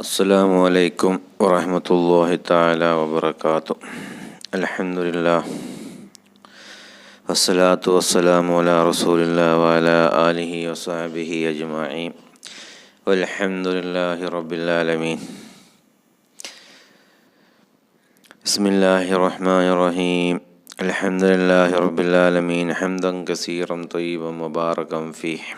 അസ്സലാമു അലൈക്കും വറഹ്മത്തുള്ളാഹി തആല വബറകാതുഹു. അൽഹംദുലില്ലാഹ് വസ്സലാത്തു വസ്സലാമു അലാ റസൂലില്ലാഹി വഅലാ ആലിഹി വസഹ്ബിഹി അജ്മഈൻ വൽഹംദുലില്ലാഹി റബ്ബിൽ ആലമീൻ. ബിസ്മില്ലാഹിർ റഹ്മാനിർ റഹീം. അൽഹംദുലില്ലാഹി റബ്ബിൽ ആലമീൻ ഹംദൻ കസീറൻ ത്വയ്യിബൻ മുബാറകൻ ഫീഹി.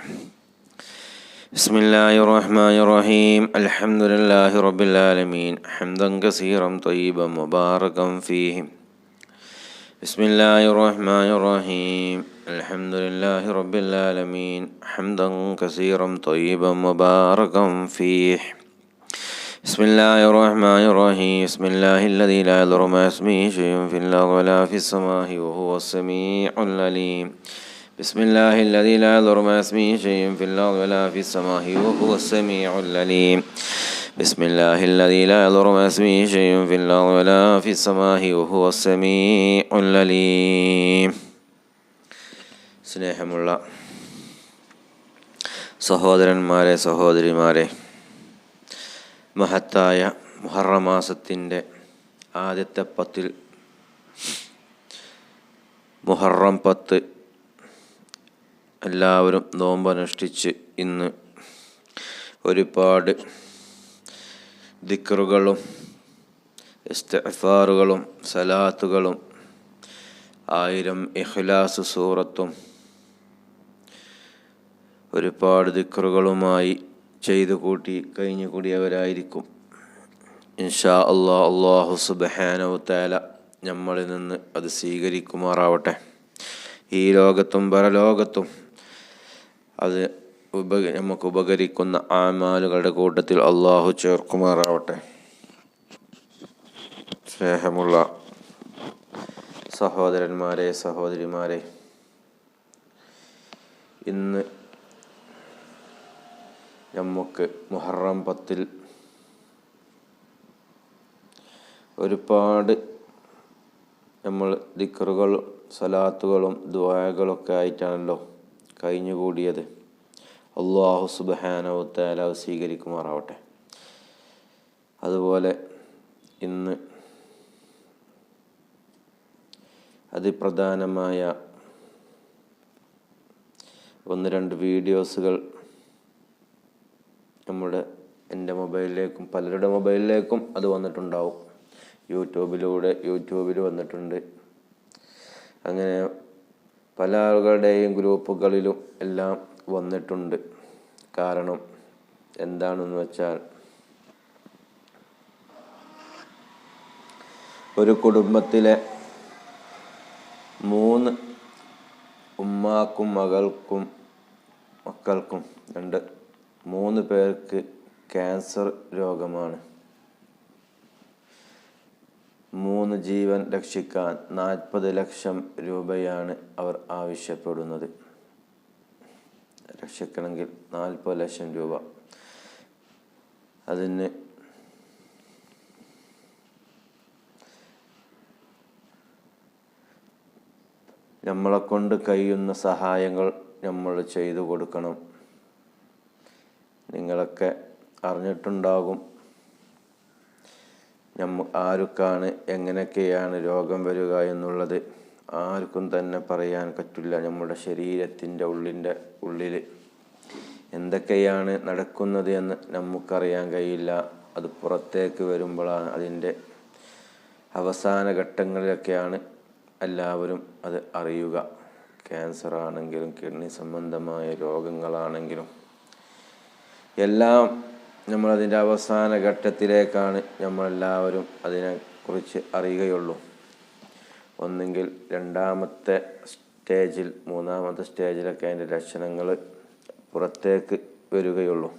بسم الله الرحمن الرحيم الحمد لله رب العالمين حمدا كثيرا طيبا مباركا فيه. بسم الله الرحمن الرحيم الحمد لله رب العالمين حمدا كثيرا طيبا مباركا فيه. بسم الله الرحمن الرحيم بسم الله الذي لا يضر مع اسمه شيء في الأرض ولا في السماء وهو السميع العليم. بسم الله الذي لا يضر مع اسمه شيء في الأرض ولا في السماء وهو السميع العليم. بسم الله الذي لا يضر مع اسمه شيء في الأرض ولا في السماء وهو السميع العليم. സ്നേഹമുള്ള സഹോദരന്മാരെ, സഹോദരിമാരെ, മഹത്തായ മുഹറം മാസത്തിൻ്റെ ആദ്യത്തെ 10 മുഹറം 10 എല്ലാവരും നോമ്പനുഷ്ഠിച്ച് ഇന്ന് ഒരുപാട് ദിക്റുകളും ഇസ്തിഗ്ഫാറുകളും സലാത്തുകളും 1000 ഇഖ്ലാസ് സൂറത്തും ഒരുപാട് ദിക്റുകളുമായി ചെയ്തു കഴിഞ്ഞു കൂടിയവരായിരിക്കും. ഇൻഷാ അല്ലാഹ് അല്ലാഹു സുബ്ഹാനഹു തആല നമ്മളിൽ നിന്ന് അത് സ്വീകരിക്കുമാറാവട്ടെ. ഈ ലോകത്തും പരലോകത്തും അത് നമുക്ക് ഉപകരിക്കുന്ന ആമാലുകളുടെ കൂട്ടത്തിൽ അള്ളാഹു ചേർക്കുമാറാവട്ടെ. സ്നേഹമുള്ള സഹോദരന്മാരെ, സഹോദരിമാരെ, ഇന്ന് നമുക്ക് മുഹറം 10 ഒരുപാട് നമ്മൾ ദിക്റുകളും സലാത്തുകളും ദുആകളൊക്കെ ആയിട്ടാണല്ലോ കഴിഞ്ഞുകൂടിയത്. അല്ലാഹു സുബ്ഹാനഹു തആല സ്വീകരിക്കുമാറാവട്ടെ. അതുപോലെ ഇന്ന് അതിപ്രധാനമായ 1-2 വീഡിയോസുകൾ എൻ്റെ മൊബൈലിലേക്കും പലരുടെ മൊബൈലിലേക്കും അത് വന്നിട്ടുണ്ടാവും. യൂട്യൂബിൽ വന്നിട്ടുണ്ട്. അങ്ങനെ പല ആളുകളുടെയും ഗ്രൂപ്പുകളിലും എല്ലാം വന്നിട്ടുണ്ട്. കാരണം എന്താണെന്ന് വെച്ചാൽ, ഒരു കുടുംബത്തിലെ 3 ഉമ്മാക്കും മക്കൾക്കും 3 പേർക്ക് ക്യാൻസർ രോഗമാണ്. 3 ജീവൻ രക്ഷിക്കാൻ 40 ലക്ഷം രൂപയാണ് അവർ ആവശ്യപ്പെടുന്നത്. രക്ഷിക്കണമെങ്കിൽ 40 ലക്ഷം രൂപ. അതിന് നമ്മളെക്കൊണ്ട് കഴിയുന്ന സഹായങ്ങൾ നമ്മൾ ചെയ്തു കൊടുക്കണം. നിങ്ങളൊക്കെ അറിഞ്ഞിട്ടുണ്ടാകും ആർക്കാണ് എങ്ങനെയൊക്കെയാണ് രോഗം വരിക എന്നുള്ളത് ആർക്കും തന്നെ പറയാൻ പറ്റില്ല. നമ്മുടെ ശരീരത്തിൻ്റെ ഉള്ളിൽ എന്തൊക്കെയാണ് നടക്കുന്നത് എന്ന് നമുക്കറിയാൻ കഴിയില്ല. അത് പുറത്തേക്ക് വരുമ്പോഴാണ് അതിൻ്റെ അവസാന ഘട്ടങ്ങളിലൊക്കെയാണ് എല്ലാവരും അത് അറിയുക. ക്യാൻസർ ആണെങ്കിലും കിഡ്നി സംബന്ധമായ രോഗങ്ങളാണെങ്കിലും എല്ലാം നമ്മളതിൻ്റെ അവസാന ഘട്ടത്തിലേക്കാണ് നമ്മളെല്ലാവരും അതിനെക്കുറിച്ച് അറിയുകയുള്ളൂ. ഒന്നെങ്കിൽ 2ാമത്തെ സ്റ്റേജിൽ 3ാമത്തെ സ്റ്റേജിലൊക്കെ അതിൻ്റെ ലക്ഷണങ്ങൾ പുറത്തേക്ക് വരികയുള്ളൂ.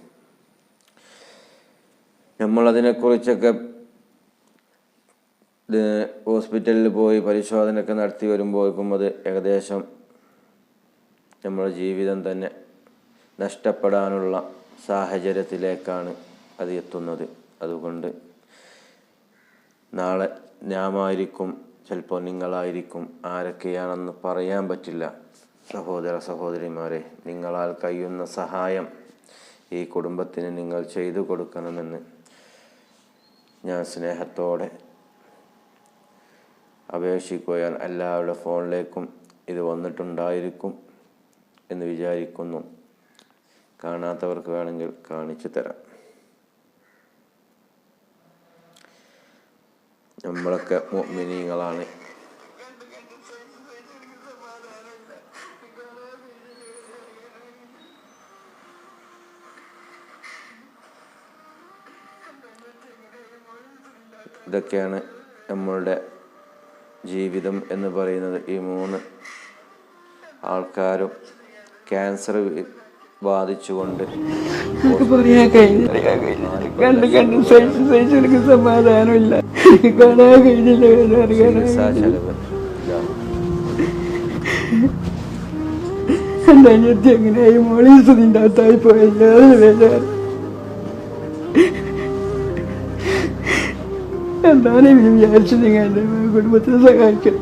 നമ്മളതിനെക്കുറിച്ചൊക്കെ ഹോസ്പിറ്റലിൽ പോയി പരിശോധനയൊക്കെ നടത്തി വരുമ്പോഴേക്കും അത് ഏകദേശം നമ്മുടെ ജീവിതം തന്നെ നഷ്ടപ്പെടാനുള്ള സാഹചര്യത്തിലേക്കാണ് അത് എത്തുന്നത്. അതുകൊണ്ട് നാളെ ഞാമായിരിക്കും, ചിലപ്പോൾ നിങ്ങളായിരിക്കും, ആരൊക്കെയാണെന്ന് പറയാൻ പറ്റില്ല. സഹോദരന്മാരെ, നിങ്ങളാൽ കഴിയുന്ന സഹായം ഈ കുടുംബത്തിന് നിങ്ങൾ ചെയ്തു കൊടുക്കണമെന്ന് ഞാൻ സ്നേഹത്തോടെ അപേക്ഷിക്കുകയാണ്. എല്ലാവരുടെ ഫോണിലേക്കും ഇത് വന്നിട്ടുണ്ടായിരിക്കും എന്ന് വിചാരിക്കുന്നു. കാണാത്തവർക്ക് വേണമെങ്കിൽ കാണിച്ചു തരാം. നമ്മളൊക്കെ മുഅ്മിനീങ്ങളാണ്. ഇതൊക്കെയാണ് നമ്മളുടെ ജീവിതം എന്ന് പറയുന്നത്. ഈ 3 ആൾക്കാരും ക്യാൻസർ ബാധിച്ചുകൊണ്ട് പറയാൻ കഴിഞ്ഞില്ല. കണ്ട് സഹിച്ചെനിക്ക് സമാധാനമില്ല. കാണാൻ കഴിഞ്ഞില്ല. എൻ്റെ അനിയത്തി എങ്ങനെയായി മോളീസതിൻ്റെ അകത്തായി പോയല്ലോ. എന്താണ് വിചാരിച്ചു നിങ്ങൾ എൻ്റെ കുടുംബത്തിനെ സഹായിക്കണം.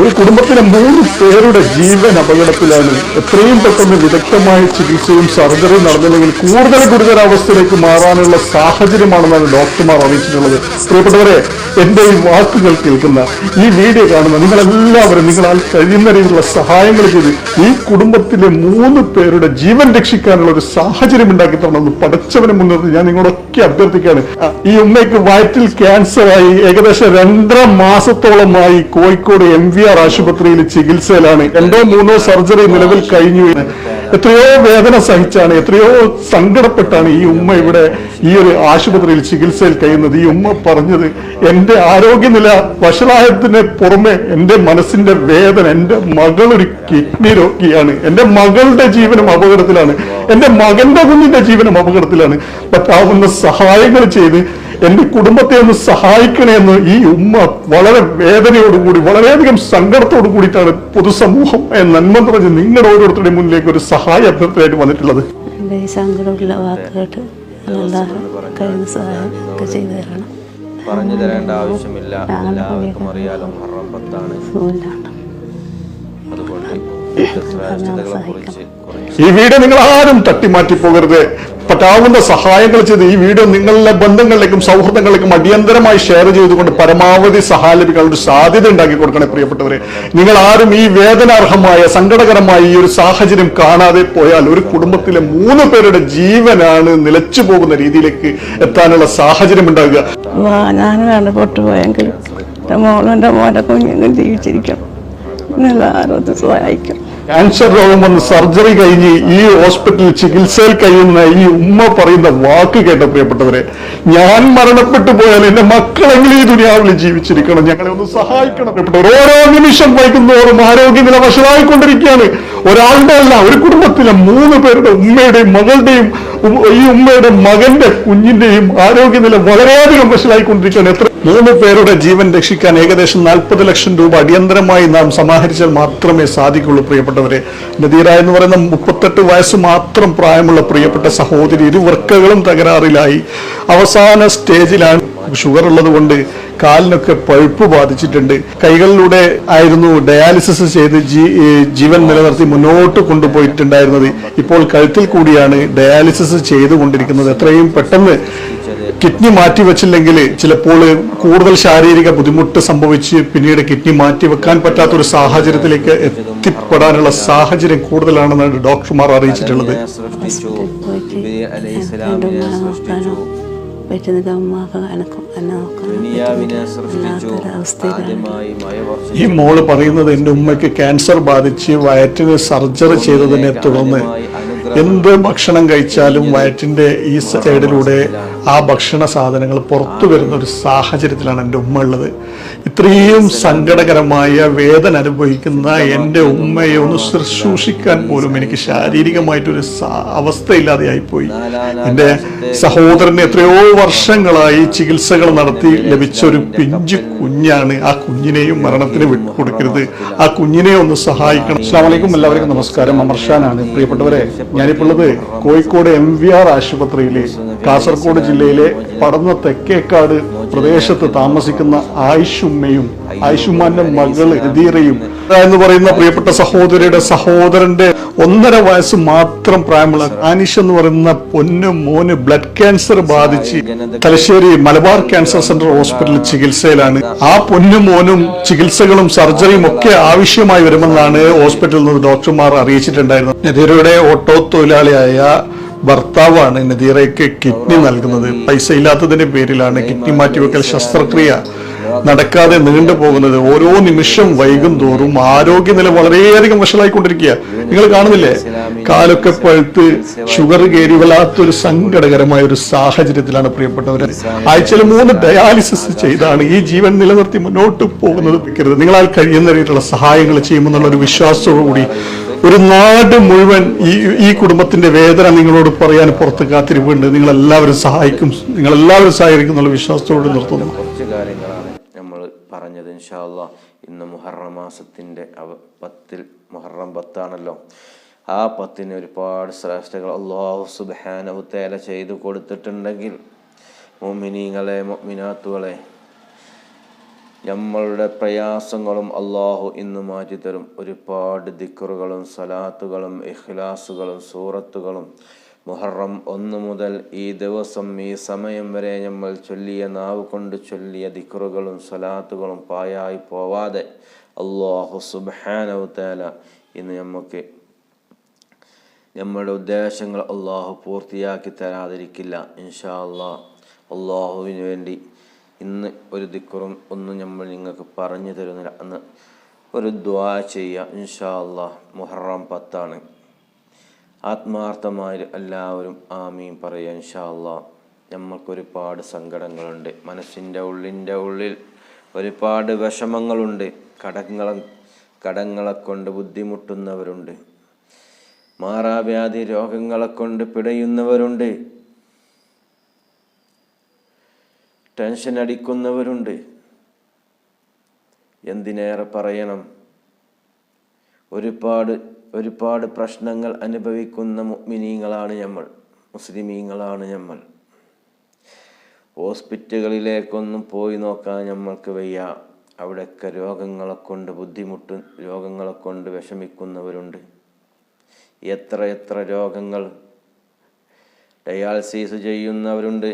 ഒരു കുടുംബത്തിലെ 3 പേരുടെ ജീവൻ അപകടത്തിലാണ്. എത്രയും പെട്ടെന്ന് വിദഗ്ധമായ ചികിത്സയും സർജറിയും നടന്നില്ലെങ്കിൽ കൂടുതൽ ഗുരുതരാവസ്ഥയിലേക്ക് മാറാനുള്ള സാഹചര്യമാണെന്നാണ് ഡോക്ടർമാർ അറിയിച്ചിട്ടുള്ളത്. പ്രിയപ്പെട്ടവരെ, എൻ്റെ ഈ വാക്കുകൾ കേൾക്കുന്ന, ഈ വീഡിയോ കാണുന്ന നിങ്ങളെല്ലാവരും നിങ്ങളാൽ കഴിയുന്ന രീതിയിലുള്ള സഹായങ്ങൾ ചെയ്ത് ഈ കുടുംബത്തിലെ 3 പേരുടെ ജീവൻ രക്ഷിക്കാനുള്ള ഒരു സാഹചര്യം ഉണ്ടാക്കി തരണമെന്ന് പടച്ചവനെ മുൻനിർത്തി ഞാൻ നിങ്ങളൊക്കെ അഭ്യർത്ഥിക്കുകയാണ്. ഈ ഉമ്മയ്ക്ക് വയറ്റിൽ ക്യാൻസറായി ഏകദേശം 2.5 മാസത്തോളമായി കോഴിക്കോട് MVR ആശുപത്രിയിൽ ചികിത്സയിലാണ്. 2-3 സർജറി നിലവിൽ കഴിഞ്ഞു. എത്രയോ വേദന സഹിച്ചാണ്, എത്രയോ സങ്കടപ്പെട്ടാണ് ഈ ഉമ്മ ഇവിടെ ഈ ഒരു ആശുപത്രിയിൽ ചികിത്സയിൽ കഴിയുന്നത്. ഈ ഉമ്മ പറഞ്ഞത്, എന്റെ ആരോഗ്യനില വഷളായതിന് പുറമെ എന്റെ മനസ്സിന്റെ വേദന, എന്റെ മകളൊരു കിഡ്നി രോഗിയാണ്, എന്റെ മകളുടെ ജീവനും അപകടത്തിലാണ്, എന്റെ മകന്റെ കുഞ്ഞിന്റെ ജീവനും അപകടത്തിലാണ്. പറ്റാവുന്ന സഹായങ്ങൾ ചെയ്ത് എന്റെ കുടുംബത്തെ ഒന്ന് സഹായിക്കണമെന്ന് ഈ ഉമ്മ വളരെ വേദനയോടുകൂടി, വളരെയധികം സങ്കടത്തോടു കൂടിയിട്ടാണ് പൊതുസമൂഹം നന്മ പറഞ്ഞ് നിങ്ങളുടെ ഓരോരുത്തരുടെയും മുന്നിലേക്ക് ഒരു സഹായ അഭ്യർത്ഥനയായിട്ട് വന്നിട്ടുള്ളത്. എൻ്റെ ഈ സങ്കടമുള്ള വാക്കുകേട്ട് കഴിയുന്ന സഹായം ഒക്കെ ചെയ്തു തരണം. പറഞ്ഞു തരേണ്ട ആവശ്യമില്ല, എല്ലാവർക്കും അറിയാലോ മുഹറം 10 അതുകൊണ്ട് ഈ വീഡിയോ നിങ്ങൾ ആരും തട്ടിമാറ്റി പോകരുത്. പറ്റാവുന്ന സഹായങ്ങൾ ചെയ്ത് ഈ വീഡിയോ നിങ്ങളുടെ ബന്ധങ്ങളിലേക്കും സൗഹൃദങ്ങളിലേക്കും അടിയന്തരമായി ഷെയർ ചെയ്തുകൊണ്ട് പരമാവധി സഹായം ലഭിക്കാനുള്ള സാധ്യത ഉണ്ടാക്കി കൊടുക്കണേ. പ്രിയപ്പെട്ടവരെ, നിങ്ങൾ ആരും ഈ വേദനാർഹമായ സങ്കടകരമായ ഈ ഒരു സാഹചര്യം കാണാതെ പോയാൽ ഒരു കുടുംബത്തിലെ 3 പേരുടെ ജീവനാണ് നിലച്ചു പോകുന്ന രീതിയിലേക്ക് എത്താനുള്ള സാഹചര്യം ഉണ്ടാകുക. ഞാൻ പൊട്ടുപോയെങ്കിലും എൻ്റെ മോളും എൻ്റെ മോനെ കുഞ്ഞുങ്ങളും ജീവിച്ചിരിക്കണം. എല്ലാവരും സഹായിക്കും. ക്യാൻസർ രോഗം വന്ന് സർജറി കഴിഞ്ഞ് ഈ ഹോസ്പിറ്റലിൽ ചികിത്സയിൽ കഴിയുന്ന ഈ ഉമ്മ പറയുന്ന വാക്ക് കേട്ട പ്രിയപ്പെട്ടവരെ, ഞാൻ മരണപ്പെട്ടു പോയാൽ എന്റെ മക്കളെങ്കിലും ഈ ദുനിയാവിൽ ജീവിച്ചിരിക്കണം, ഞങ്ങളെ ഒന്ന് സഹായിക്കണം. പ്രിയപ്പെട്ടവർ, ഓരോ നിമിഷം വൈകുന്നോറും ആരോഗ്യനില വഷളായിക്കൊണ്ടിരിക്കുകയാണ്. ഒരാളുടെ അല്ല, ഒരു കുടുംബത്തിലെ 3 പേരുടെ ഉമ്മയുടെയും മകളുടെയും ഈ ഉമ്മയുടെ മകന്റെ കുഞ്ഞിന്റെയും ആരോഗ്യനില വളരെയധികം വഷളായിക്കൊണ്ടിരിക്കുകയാണ്. 3 പേരുടെ ജീവൻ രക്ഷിക്കാൻ ഏകദേശം 40 ലക്ഷം രൂപ അടിയന്തരമായി നാം സമാഹരിച്ചാൽ മാത്രമേ സാധിക്കുള്ളൂ. പ്രിയപ്പെട്ടവരെ, നദീറ എന്ന് പറയുന്ന 38 വയസ്സ് മാത്രം പ്രായമുള്ള പ്രിയപ്പെട്ട സഹോദരി 2 വൃക്കകളും തകരാറിലായി അവസാന സ്റ്റേജിലാണ്. ഷുഗർ ഉള്ളത് കൊണ്ട് കാലിനൊക്കെ പഴുപ്പ് ബാധിച്ചിട്ടുണ്ട്. കൈകളിലൂടെ ആയിരുന്നു ഡയാലിസിസ് ചെയ്ത് ജീവൻ നിലനിർത്തി മുന്നോട്ട് കൊണ്ടുപോയിട്ടുണ്ടായിരുന്നത്. ഇപ്പോൾ കഴുത്തിൽ കൂടിയാണ് ഡയാലിസിസ് ചെയ്തുകൊണ്ടിരിക്കുന്നത്. എത്രയും പെട്ടെന്ന് കിഡ്നി മാറ്റിവെച്ചില്ലെങ്കിൽ ചിലപ്പോൾ കൂടുതൽ ശാരീരിക ബുദ്ധിമുട്ട് സംഭവിച്ച് പിന്നീട് കിഡ്നി മാറ്റിവെക്കാൻ പറ്റാത്തൊരു സാഹചര്യത്തിലേക്ക് എത്തിപ്പെടാനുള്ള സാഹചര്യം കൂടുതലാണെന്നാണ് ഡോക്ടർമാർ അറിയിച്ചിട്ടുള്ളത്. ഈ മോള് പറയുന്നത്, എന്റെ ഉമ്മയ്ക്ക് ക്യാൻസർ ബാധിച്ച് വയറ്റിന് സർജറി ചെയ്തതിനെ തുടർന്ന് എന്ത് ഭക്ഷണം കഴിച്ചാലും വയറ്റിന്റെ ഈ സൈഡിലൂടെ ആ ഭക്ഷണ സാധനങ്ങൾ പുറത്തു വരുന്ന ഒരു സാഹചര്യത്തിലാണ് എൻ്റെ ഉമ്മ ഉള്ളത്. ഇത്രയും സങ്കടകരമായ വേദന അനുഭവിക്കുന്ന എൻ്റെ ഉമ്മയെ ഒന്ന് ശുശ്രൂഷിക്കാൻ പോലും എനിക്ക് ശാരീരികമായിട്ടൊരു അവസ്ഥയില്ലാതെയായിപ്പോയി. എൻ്റെ സഹോദരന് എത്രയോ വർഷങ്ങളായി ചികിത്സകൾ നടത്തി ലഭിച്ച ഒരു പിഞ്ചു കുഞ്ഞാണ്. ആ കുഞ്ഞിനെയും മരണത്തിന് വിട്ടുകൊടുക്കരുത്, ആ കുഞ്ഞിനെ ഒന്ന് സഹായിക്കണം. അസ്സലാമു അലൈക്കും, എല്ലാവർക്കും നമസ്കാരം. അമർഷാനാണ്. പ്രിയപ്പെട്ടവരെ, ഞാനിപ്പോൾ ഉള്ളത് കോഴിക്കോട് MVR ആശുപത്രിയിലെ കാസർഗോഡ് ജില്ലയിലെ പടന്ന തെക്കേക്കാട് പ്രദേശത്ത് താമസിക്കുന്ന ആയിഷുമ്മയും ആയിഷുമാന്റെ മകള് നദീറയും എന്ന് പറയുന്ന പ്രിയപ്പെട്ട സഹോദരിയുടെ സഹോദരന്റെ 1.5 വയസ്സ് മാത്രം പ്രായമുള്ള ആനിഷ് എന്ന് പറയുന്ന മോന് ബ്ലഡ് ക്യാൻസർ ബാധിച്ച് തലശ്ശേരി മലബാർ ക്യാൻസർ സെന്റർ ഹോസ്പിറ്റലിൽ ചികിത്സയിലാണ്. ആ മോനും ചികിത്സകളും സർജറിയും ഒക്കെ ആവശ്യമായി വരുമെന്നാണ് ഹോസ്പിറ്റലിൽ നിന്ന് ഡോക്ടർമാർ അറിയിച്ചിട്ടുണ്ടായിരുന്നത്. നദീറയുടെ ഓട്ടോ തൊഴിലാളിയായ ഭർത്താവാണ് നദീറയ്ക്ക് കിഡ്നി നൽകുന്നത്. പൈസ ഇല്ലാത്തതിന്റെ പേരിലാണ് കിഡ്നി മാറ്റിവെക്കൽ ശസ്ത്രക്രിയ നടക്കാതെ നീണ്ടുപോകുന്നത്. ഓരോ നിമിഷം വൈകും തോറും ആരോഗ്യനില വളരെയധികം വഷളായിക്കൊണ്ടിരിക്കുക. നിങ്ങൾ കാണുന്നില്ലേ, കാലൊക്കെ പഴുത്ത് ഷുഗർ കയറി വല്ലാത്തൊരു സങ്കടകരമായ ഒരു സാഹചര്യത്തിലാണ് പ്രിയപ്പെട്ടവർ. ആഴ്ചയിൽ 3 ഡയാലിസിസ് ചെയ്താണ് ഈ ജീവൻ നിലനിർത്തി മുന്നോട്ട് പോകുന്നത്. നിങ്ങളാൽ കഴിയുന്ന രീതിയിലുള്ള സഹായങ്ങൾ ചെയ്യുമെന്നുള്ള ഒരു വിശ്വാസത്തോടുകൂടി ഒരു നാട് മുഴുവൻ ഈ കുടുംബത്തിന്റെ വേദന നിങ്ങളോട് പറയാൻ പുറത്ത് കാത്തിരിപ്പുണ്ട്. നിങ്ങളെല്ലാവരും സഹായിക്കും എന്നുള്ള വിശ്വാസത്തോട് നിർത്തുന്നു. കുറച്ച് കാര്യങ്ങളാണ് നമ്മൾ പറഞ്ഞത്. ഇൻഷാ അല്ലാഹ് ഇന്ന് മുഹറം മാസത്തിന്റെ 10 മുഹറം 10 ആ 10 ഒരുപാട് ശ്രേഷ്ഠകൾ അല്ലാഹു സുബ്ഹാനഹു തആല ചെയ്തു കൊടുത്തിട്ടുണ്ടെങ്കിൽ മുഅ്മിനീങ്ങളെ മുഅ്മിനാത്തുകളെ നമ്മളുടെ പ്രയാസങ്ങളും അള്ളാഹു ഇന്ന് മാറ്റിത്തരും. ഒരുപാട് ദിക്റുകളും സലാത്തുകളും ഇഖ്ലാസുകളും സൂറത്തുകളും മുഹറം 1 മുതൽ ഈ ദിവസം ഈ സമയം വരെ നമ്മൾ ചൊല്ലിയ നാവ് കൊണ്ട് ചൊല്ലിയ ദിക്റുകളും സലാത്തുകളും പായായി പോവാതെ അല്ലാഹു സുബ്ഹാനഹു തആല ഇന്ന് നമുക്ക് നമ്മുടെ ഉദ്ദേശങ്ങൾ അള്ളാഹു പൂർത്തിയാക്കി തരാതിരിക്കില്ല. ഇൻഷാ അല്ലാഹ് അള്ളാഹുവിന് വേണ്ടി ഇന്ന് ഒരു ദിക്റും ഒന്നും നമ്മൾ നിങ്ങൾക്ക് പറഞ്ഞു തരുന്നില്ല. അന്ന് ഒരു ദുആ ചെയ്യുക. ഇൻഷാ അല്ലാഹ് മുഹറം 10 ആത്മാർത്ഥമായി എല്ലാവരും ആമീൻ പറയുക. ഇൻഷാ അല്ലാഹ് നമ്മൾക്കൊരുപാട് സങ്കടങ്ങളുണ്ട്, മനസ്സിൻ്റെ ഉള്ളിൽ ഒരുപാട് വിഷമങ്ങളുണ്ട്, കടങ്ങളെ കൊണ്ട് ബുദ്ധിമുട്ടുന്നവരുണ്ട്, മാറാവ്യാധി രോഗങ്ങളെ കൊണ്ട് പിടയുന്നവരുണ്ട്, ടെൻഷൻ അടിക്കുന്നവരുണ്ട്. എന്തിനേറെ പറയണം, ഒരുപാട് പ്രശ്നങ്ങൾ അനുഭവിക്കുന്ന മുഅ്മിനീങ്ങളാണ് നമ്മൾ, മുസ്ലിമീങ്ങളാണ് നമ്മൾ. ഹോസ്പിറ്റലുകളിലേക്കൊന്നും പോയി നോക്കാൻ നമ്മൾക്ക് വയ്യ. അവിടെയൊക്കെ രോഗങ്ങളെ കൊണ്ട് വിഷമിക്കുന്നവരുണ്ട്. എത്ര രോഗങ്ങൾ. ഡയാലിസിസ് ചെയ്യുന്നവരുണ്ട്,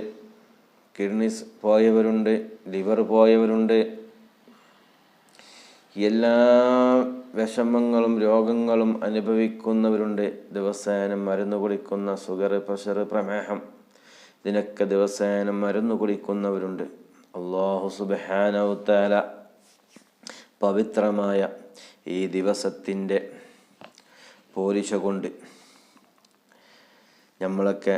കിഡ്നീസ് പോയവരുണ്ട്, ലിവർ പോയവരുണ്ട്. എല്ലാ വിഷമങ്ങളും രോഗങ്ങളും അനുഭവിക്കുന്നവരുണ്ട്. ദിവസേന മരുന്ന് കുടിക്കുന്ന ഷുഗർ, പ്രഷർ, പ്രമേഹം, ഇതിനൊക്കെ ദിവസേന മരുന്ന് കുടിക്കുന്നവരുണ്ട്. അല്ലാഹു സുബ്ഹാനഹു തആല പവിത്രമായ ഈ ദിവസത്തിൻ്റെ പോരിശ കൊണ്ട് നമ്മളൊക്കെ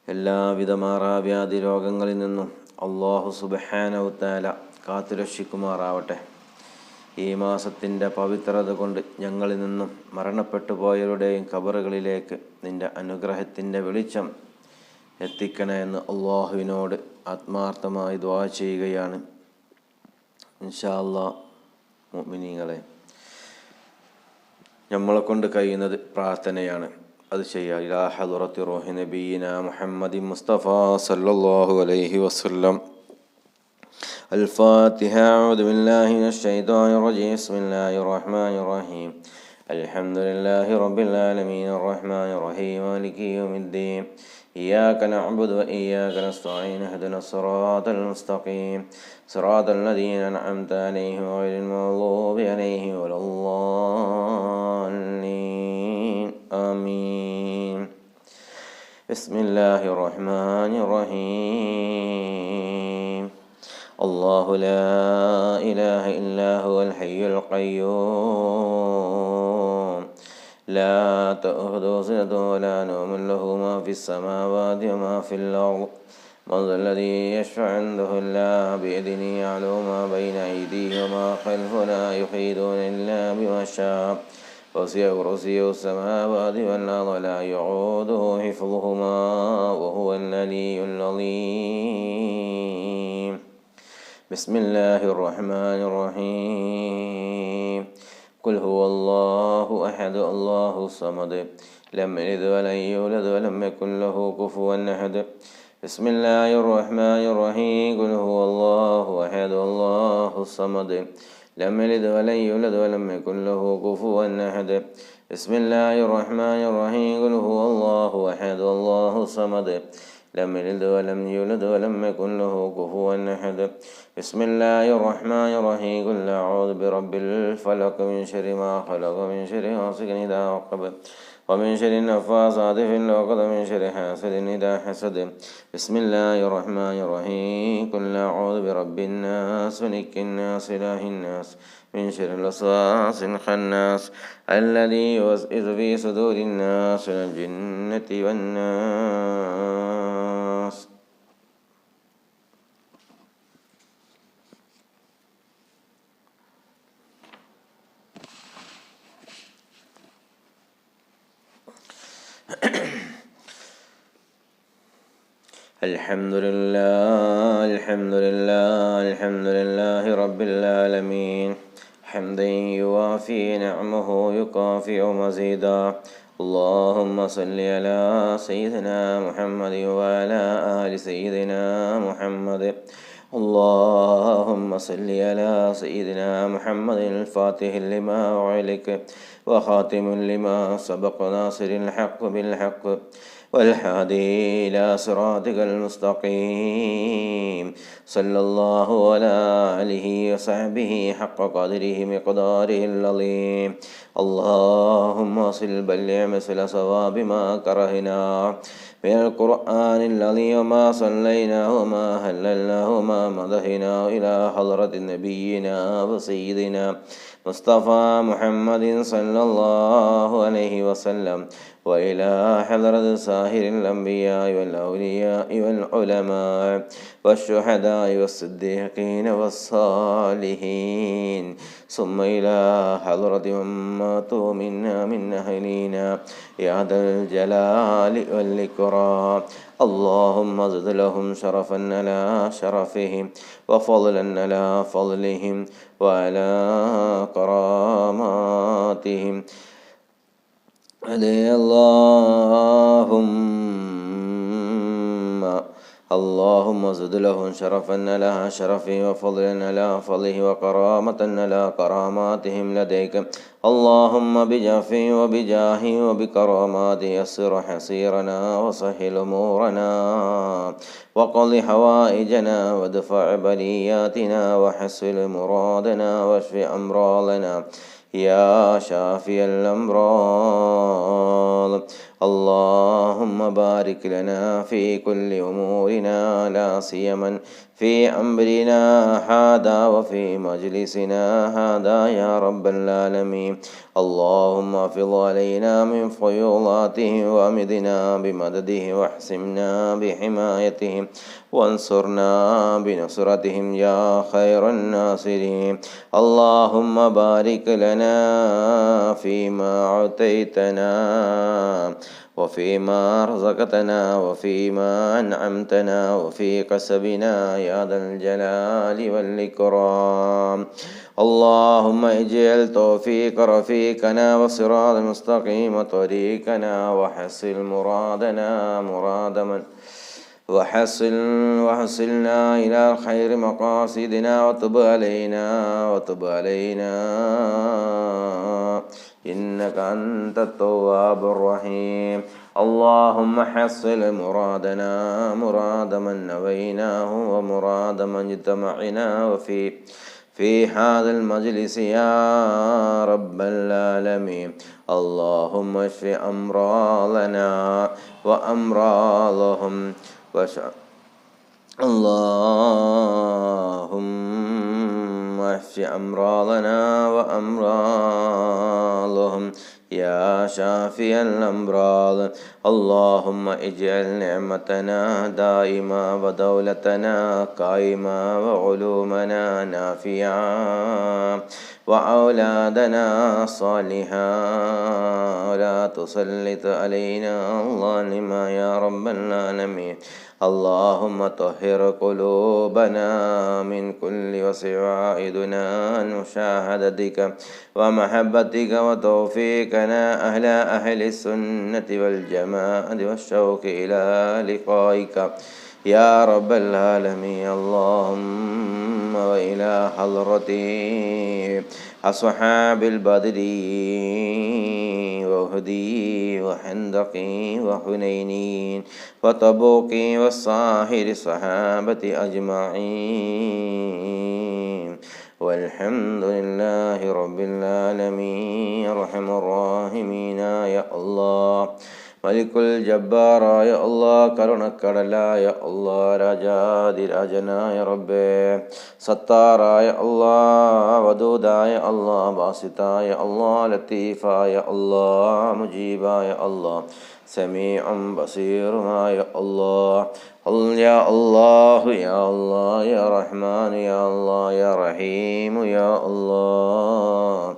എല്ലാവിധ മാറാവ്യാധി രോഗങ്ങളിൽ നിന്നും അല്ലാഹു സുബ്ഹാനഹു തആല കാത്തുരക്ഷിക്കുമാറാവട്ടെ. ഈ മാസത്തിൻ്റെ പവിത്രത കൊണ്ട് ഞങ്ങളിൽ നിന്നും മരണപ്പെട്ടു പോയവരുടെയും ഖബറുകളിലേക്ക് നിൻ്റെ അനുഗ്രഹത്തിൻ്റെ വെളിച്ചം എത്തിക്കണേ എന്ന് അല്ലാഹുവിനോട് ആത്മാർത്ഥമായി ദുആ ചെയ്യുകയാണ്. ഇൻഷാ അല്ലാഹ് മുഅ്മിനീങ്ങളെ, നമ്മളെ കൊണ്ട് കഴിയുന്നത് പ്രാർത്ഥനയാണ്, അത് ചെയ്യുക. ഇലാ ഹളറത്തി റൂഹി നബിയിന മുഹമ്മദി മുസ്തഫ സല്ലല്ലാഹു അലൈഹി വസല്ലം. الفاتحة. أعوذ بالله من الشيطان الرجيم. بسم الله الرحمن الرحيم. الحمد لله رب العالمين الرحمن الرحيم مالك يوم الدين. إياك نعبد وإياك نستعين. اهدنا الصراط المستقيم صراط الذين أنعمت عليهم غير المغضوب عليهم ولا الضالين. آمين. بسم الله الرحمن الرحيم. الله لا إله إلا هو الحي القيوم لا تأخذه سنة ولا نوم له ما في السماوات وما في الأرض. من ذا الذي يشفع عنده إلا بإذنه. يعلم ما بين أيديهم وما خلفهم لا يحيطون إلا بما شاء. وسع كرسيه السماوات والأرض ولا يعوده حفظهما وهو العلي العظيم. بسم الله الرحمن الرحيم. قل هو الله أحد الله الصمد لم يلد ولم يولد ولم يكن له كفوا أحد. بسم الله الرحمن الرحيم. قل هو الله أحد الله الصمد لم يلد ولم يولد ولم يكن له كفوا أحد. بسم الله الرحمن الرحيم. قل هو الله أحد الله الصمد لم يلد ولم يولد ولم يكن له كفوا أحد. بسم الله الرحمن الرحيم. قل أعوذ برب الفلق من شر ما خلق من شر غاسق إذا وقب ومن شر النفاثات في العقد من شر حاسد إذا حسد. بسم الله الرحمن الرحيم. قل أعوذ برب الناس ملك الناس إله الناس من شر الوسواس الخناس الذي يوسوس في صدور الناس من الجنة والناس. الحمد لله الحمد لله الحمد لله رب العالمين حمدا يوافي نعمه يكافئ مزيدا. اللهم صل على سيدنا محمد وعلى آل سيدنا محمد. اللهم صل على سيدنا محمد الفاتح لما أعلك وخاتم لما سبق ناصر الحق بالحق والهادي إلى صراطك المستقيم. صلى الله على آله وصحبه حق قدره مقداره العظيم. اللهم صل بلغ مثل صواب ما كرهنا من القرآن العظيم وما صلينا وما هللنا وما مدحنا إلى حضرة نبينا وسيدنا مصطفى محمد صلى الله عليه وسلم وإلى حضرة سائر الأنبياء والأولياء والعلماء والشهداء والصديقين والصالحين ثم إلى حضرة من ماتوا منا من أهلنا يا ذا الجلال والإكرام. اللهم زد لهم شرفا على شرفهم وفضلا على فضلهم وعلى كراماتهم. اللهم زد لهم شرفا على شرفه وفضلا على فضله وكرامة على كراماتهم لديك. اللهم بجافه وبجاهه وبكراماته يسر حسيرنا وسهل أمورنا وقض حوائجنا وادفع بلياتنا وحسن مرادنا واشف أمراضنا يا شافي الأمراض. اللهم بارك لنا في كل أمورنا لا سيما في أمرنا هذا وفي مجلسنا هذا يا رب العالمين. اللهم افض علينا من فيوضاته وامدنا بمدده واحسمنا بحمايته وانصرنا بنصرتهم يا خير الناصرين. اللهم بارك لنا فيما أعطيتنا وفيما رزقتنا وفيما أنعمتنا وفي كسبنا يا ذا الجلال والإكرام. اللهم اجعل توفيق رفيقنا وصراط مستقيم طريقنا وحصل مرادنا مراد من وحصلنا إلى خير مقاصدنا وتب علينا إنك أنت التواب الرحيم. اللهم حصل مرادنا مراد من نويناه ومراد من اجتمعنا في هذا المجلس يا رب العالمين. اللهم اشف أمراضنا وأمراضهم اللهم اشف أمراضنا وأمراضهم يا شافي الأمراض. اللهم اجعل نعمتنا دائما ودولتنا قائما وعلومنا نافعا وأولادنا صالحا ولا تسلط علينا الظالما يا رب العالمين. اللهم طهر قلوبنا من كل وسوائدنا عن مشاهدتك ومحبتك وتوفيقنا أهل السنة والجماعة والشوق إلى لقائك يا رب العالمين. اللهم وإلى حضرة أصحاب البدر وأحد وخندق وحنين وتبوك والصاهر الصحابة أجمعين والحمد لله رب العالمين أرحم الراحمين يا الله. മലിക്കുൽ ജബ്ബാറായ അള്ളാഹ്, കരുണക്കടലായ അള്ളാഹ്, രാജാതിരാജനായ റബ്ബേ, സത്താറായ അള്ളാഹ്, വദൂദായ അള്ളാഹ്, ബാസിത്തായ അള്ളാഹ്, ലത്തീഫായ അള്ളാഹ്, മുജീബായ അള്ളാഹ്, സമീഉം ബസീറുമായ അള്ളാഹ്. യാ അള്ളാഹു യാ അള്ളാഹ് യാ റഹ്മാൻ യാ അള്ളാഹ് യാ റഹീം യാ അള്ളാഹ്.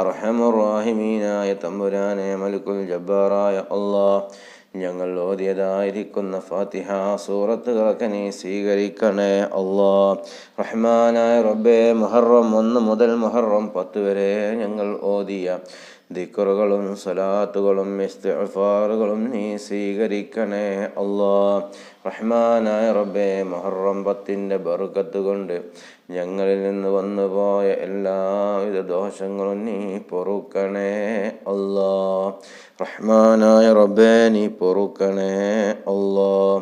അർഹമുർറാഹിമീനായ തമ്പുരാനെ, മലിക്കുൽ ജബ്ബാറായ അള്ളാഹ്, ഞങ്ങൾ ഓതിയതായിരിക്കുന്ന ഫാത്തിഹ സൂറത്തുകളൊക്കെ നീ സ്വീകരിക്കണേ അള്ളാഹ്. റഹ്മാനായ റബ്ബേ, മുഹറം 1 മുതൽ മുഹറം 10 വരെ ഞങ്ങൾ ഓതിയ ദിക്റുകളും സ്വലാത്തുകളും ഇസ്തിഗ്ഫാറുകളും നീ സ്വീകരിക്കണേ അള്ളാഹ്. റഹ്മാനായ റബ്ബേ, മുഹറം 10ന്റെ ബർക്കത്ത് കൊണ്ട് ഞങ്ങളിൽ നിന്ന് വന്നുപോയ എല്ലാവിധ ദോഷങ്ങളും നീ പൊറുക്കണേ അള്ളാഹ്. റഹ്മാനായ റബ്ബേ, നീ പൊറുക്കണേ അള്ളാഹ്.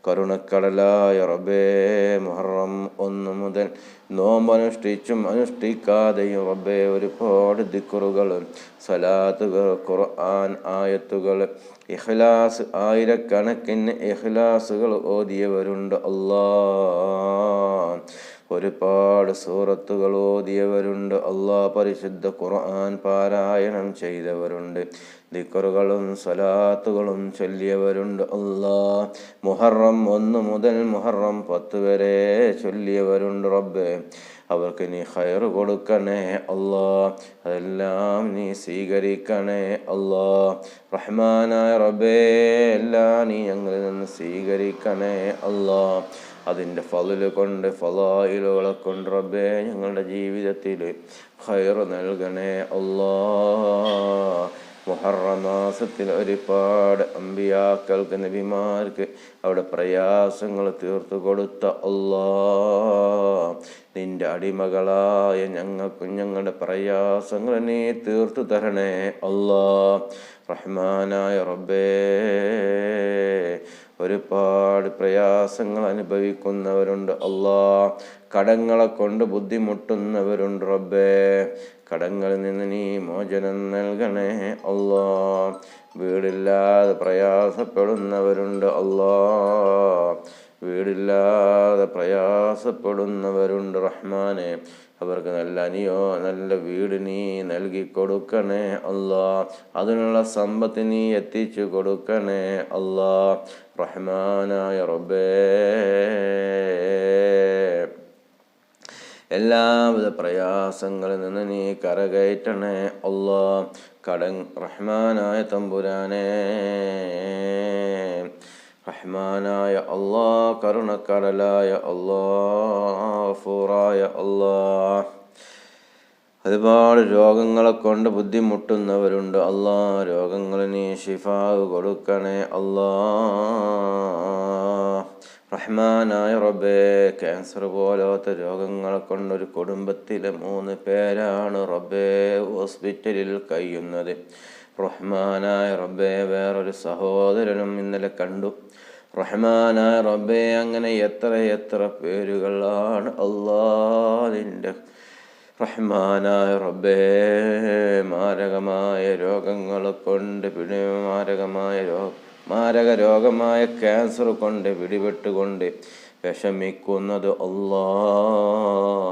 കരുണക്കടലായ റബ്ബേ, മുഹറം 1 മുതൽ നോമ്പനുഷ്ഠിച്ചും അനുഷ്ഠിക്കാതെയും റബ്ബേ ഒരുപാട് ദിക്റുകൾ, സ്വലാത്തുകൾ, ഖുർആൻ ആയത്തുകൾ, ഇഖ്ലാസ്, ആയിരക്കണക്കിന് ഇഖ്ലാസുകൾ ഓതിയവരുണ്ട് അല്ലാഹ്. ഒരുപാട് സൂറത്തുകൾ ഓതിയവരുണ്ട് അല്ലാഹ്. പരിശുദ്ധ ഖുർആൻ പാരായണം ചെയ്തവരുണ്ട്. ദിക്റുകളും സ്വലാത്തുകളും ചൊല്ലിയവരുണ്ട് അല്ലാഹ്. മുഹറം 1 മുതൽ മുഹറം 10 വരെ ചൊല്ലിയവരുണ്ട് റബ്ബേ. അവർക്ക് നീ ഖൈർ കൊടുക്കണേ അല്ലാഹ്. അതെല്ലാം നീ സ്വീകരിക്കണേ അല്ലാഹ്. റഹ്മാനായ റബ്ബേ, എല്ലാം നീ ഞങ്ങളിൽ നിന്ന് സ്വീകരിക്കണേ അല്ലാഹ്. അതിൻ്റെ ഫളല് കൊണ്ട്, ഫളായിലുകളെ കൊണ്ട് റബ്ബേ ഞങ്ങളുടെ ജീവിതത്തിൽ ഖൈർ നൽകണേ അല്ലാഹ്. മുഹറം മാസത്തിൽ ഒരുപാട് അമ്പിയാക്കൾക്ക്, നബിമാർക്ക് അവിടെ പ്രയാസങ്ങൾ തീർത്തു കൊടുത്ത അല്ലാഹ്, നിന്റെ അടിമകളായ ഞങ്ങൾക്കും ഞങ്ങളുടെ പ്രയാസങ്ങൾ നീ തീർത്തു തരണേ അല്ലാഹ്. റഹ്മാനായ റബ്ബേ, ഒരുപാട് പ്രയാസങ്ങൾ അനുഭവിക്കുന്നവരുണ്ട് അല്ലാഹ്. കടങ്ങളെ കൊണ്ട് ബുദ്ധിമുട്ടുന്നവരുണ്ട് റബ്ബേ. കടങ്ങളിൽ നിന്ന് നീ മോചനം നൽകണേ അല്ലാഹ്. വീടില്ലാതെ പ്രയാസപ്പെടുന്നവരുണ്ട് അല്ലാഹ്. വീടില്ലാതെ പ്രയാസപ്പെടുന്നവരുണ്ട് റഹ്മാനെ. അവർക്ക് നല്ല വീട് നീ നൽകി കൊടുക്കണേ അല്ലാഹ്. അതിനുള്ള സമ്പത്ത് നീ എത്തിച്ചു കൊടുക്കണേ അല്ലാഹ്. റഹ്മാനായ റബ്ബേ, എല്ലാവിധ പ്രയാസങ്ങളിൽ നിന്ന് നീ കരകയറ്റണേ അല്ലാഹ്. റഹ്മാനായ തമ്പുരാനെ, റഹ്മാനായ അല്ലാഹ്, കരുണക്കടലായ അല്ലാഹ്, ഗഫൂറായ അല്ലാഹ്, ഒരുപാട് രോഗങ്ങളെ കൊണ്ട് ബുദ്ധിമുട്ടുന്നവരുണ്ട് അല്ലാഹ്. രോഗങ്ങൾ നീ ശിഫാ കൊടുക്കണേ അല്ലാഹ്. റഹ്മാനായ റബ്ബേ, ക്യാൻസർ പോലത്തെ രോഗങ്ങളെ കൊണ്ട് ഒരു കുടുംബത്തിലെ 3 പേരാണ് റബ്ബേ ഹോസ്പിറ്റലിൽ കഴിയുന്നത്. റഹ്മാനായ റബ്ബേ, വേറൊരു സഹോദരനും ഇന്നലെ കണ്ടു. റഹ്മാനായ റബ്ബേ, അങ്ങനെ എത്ര പേരുകളാണ് അല്ലാഹ് നിന്റെ. റഹ്മാനായ റബ്ബേ, മാരകമായ രോഗങ്ങളെ കൊണ്ട് മാരക രോഗമായ ക്യാൻസർ കൊണ്ട് പിടിപെട്ടുകൊണ്ട് വിഷമിക്കുന്നത് അല്ലാഹ്.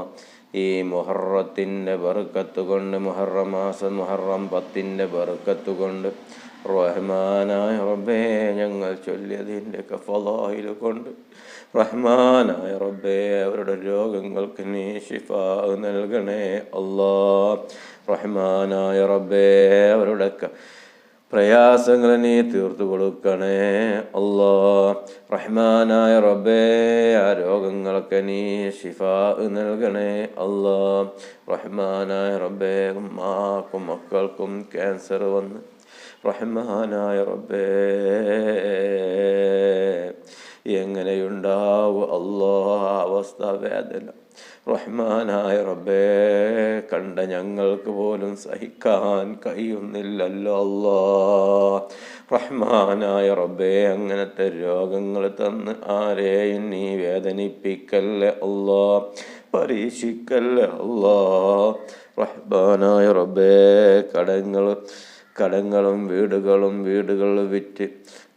ഈ മുഹറത്തിൻ്റെ ബർക്കത്ത് കൊണ്ട്, മുഹറം മാസം മുഹറം 10ന്റെ ബർക്കത്ത് കൊണ്ട്, റഹ്മാനായ റബ്ബേ, ഞങ്ങൾ ചൊല്ലിയതിൻ്റെ ഫളായില് കൊണ്ട് റഹ്മാനായ റബ്ബേ, അവരുടെ രോഗങ്ങൾക്ക് നീ ശിഫാ നൽകണേ അല്ലാഹ്. റഹ്മാനായ റബ്ബേ, അവരുടെ പ്രയാസങ്ങൾ നീ തീർത്തു കൊടുക്കണേ അല്ലാ. റഹ്മാനായ റബ്ബേ, ആ രോഗങ്ങളൊക്കെ നീ ശിഫാ നൽകണേ അല്ലാ. റഹ്മാനായ റബ്ബേ, ഉമ്മാക്കും മക്കൾക്കും ക്യാൻസർ വന്ന് റഹ്മാനായ റബ്ബേ എങ്ങനെയുണ്ടാവും അല്ലാ അവസ്ഥ, വേദന. റഹ്മാനായ റബ്ബേ, കണ്ട ഞങ്ങൾക്ക് പോലും സഹിക്കാൻ കഴിയുന്നില്ലല്ലോ അല്ലാ. റഹ്മാനായ റബ്ബേ, അങ്ങനത്തെ രോഗങ്ങൾ തന്ന് ആരെയും നീ വേദനിപ്പിക്കല്ലേ അല്ലാ, പരീക്ഷിക്കല്ലേ അല്ലാ. റഹ്മാനായ റബ്ബേ, കടങ്ങളും വീടുകൾ വിറ്റ്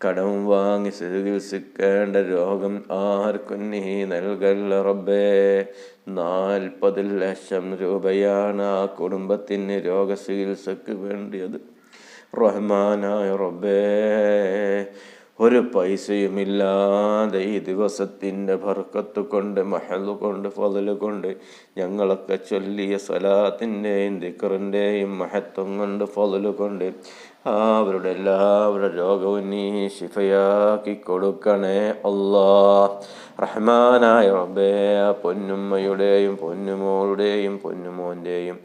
കടം വാങ്ങി ചികിത്സിക്കേണ്ട രോഗം ആർക്കും നീ നൽകല്ല റബ്ബേ. 40 ലക്ഷം രൂപയാണ് ആ കുടുംബത്തിന് രോഗചികിത്സക്ക് വേണ്ടിയത്. റഹ്മാനായ റബ്ബേ, ഒരു പൈസയുമില്ലാതെ ഈ ദിവസത്തിൻ്റെ ബർക്കത്ത് കൊണ്ട്, മഹല് കൊണ്ട്, ഫളല് കൊണ്ട്, ഞങ്ങളൊക്കെ ചൊല്ലിയ സ്വലാത്തിൻ്റെയും ദിക്റിൻ്റെയും മഹത്വം കൊണ്ട്, ഫളല് കൊണ്ട് അവരുടെ എല്ലാവരുടെ രോഗവും നീ ശിഫയാക്കി കൊടുക്കണേ അല്ലാ. റഹ്മാനായ റബ്ബേ, പൊന്നുമ്മയുടെയും പൊന്നുമോളുടെയും പൊന്നുമോൻ്റെയും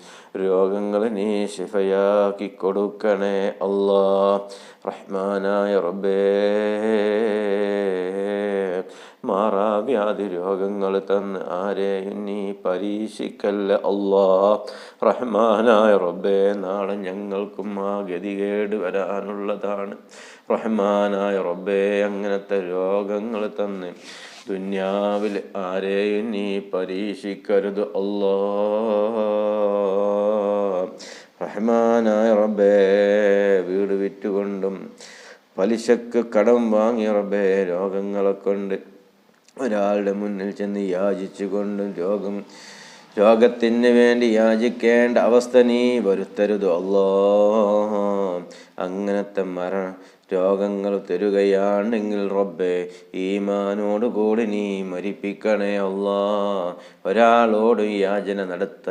രോഗങ്ങൾ നീ ശിഫയാക്കി കൊടുക്കണേ അല്ലാ. റഹ്മാനായ റബ്ബേ, മാറാവ്യാധി രോഗങ്ങൾ തന്ന് ആരെയും നീ പരീക്ഷിക്കല്ല അല്ലാ. റഹ്മാനായ റബ്ബേ, നാളെ ഞങ്ങൾക്കും ആ ഗതികേട് വരാനുള്ളതാണ്. റഹ്മാനായ റബ്ബേ, അങ്ങനത്തെ രോഗങ്ങൾ തന്ന് ദുനിയാവിൽ ആരെയും നീ പരീക്ഷിക്കരുത് അല്ലാ. റഹ്മാനായ റബ്ബേ, വീട് വിറ്റുകൊണ്ടും പലിശക്ക് കടം വാങ്ങിയ റബ്ബേ, രോഗങ്ങളെ കൊണ്ട് ഒരാളുടെ മുന്നിൽ ചെന്ന് യാചിച്ചു കൊണ്ടും രോഗത്തിന് വേണ്ടി യാചിക്കേണ്ട അവസ്ഥ നീ വരുത്തരുത് അല്ലാ. അങ്ങനത്തെ രോഗങ്ങൾ തരുകയാണെങ്കിൽ റബ്ബേ, ഈമാനോട് കൂടി നീ മരിപ്പിക്കണേ അല്ലാ. ഒരാളോട് യാചന നടത്ത